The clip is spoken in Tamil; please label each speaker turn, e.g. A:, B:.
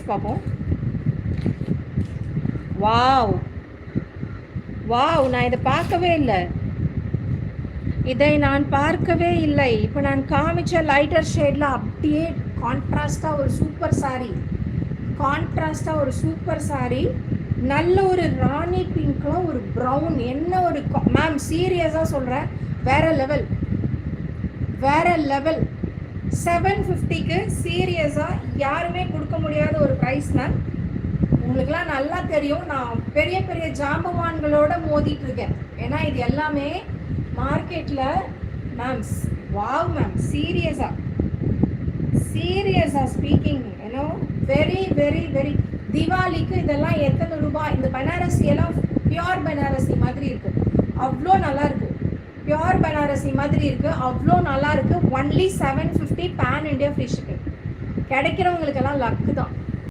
A: டீட்டெயில்ஸ் பார்ப்போம். வாவ் வாவ், நான் இதை பார்க்கவே இல்லை, இதை நான் பார்க்கவே இல்லை. இப்போ நான் காமிச்ச லைட்டர் ஷேடில் அப்படியே கான்ட்ராஸ்டாக ஒரு சூப்பர் சாரீ, கான்ட்ராஸ்டாக ஒரு சூப்பர் சாரீ, நல்ல ஒரு ராணி பிங்க்கில் ஒரு ப்ரௌன். என்ன ஒரு மேம், சீரியஸாக சொல்கிறேன், வேற லெவல், வேற லெவல். 750க்கு சீரியஸாக யாருமே கொடுக்க முடியாத ஒரு ப்ரைஸ் மேம். உங்களுக்குலாம் நல்லா தெரியும், நான் பெரிய பெரிய ஜாம்பவான்களோட மோதிட்டு இருக்கேன். ஏன்னா இது எல்லாமே மார்க்கெட்டில் மேம். வாவ் மேம், சீரியஸாக speaking, you know very very very. தீபாவளிக்கு இதெல்லாம் எத்தனை ரூபாய்? இந்த பனாரசி எல்லாம் பியோர் பனாரசி மாதிரி இருக்கு, அவ்வளோ நல்லா இருக்கு. பியோர் பனாரசி மாதிரி இருக்கு, அவ்வளோ நல்லா இருக்கு. Only 750 pan India free shipping. கிடைக்கிறவங்களுக்கெல்லாம் லக்கு தான்.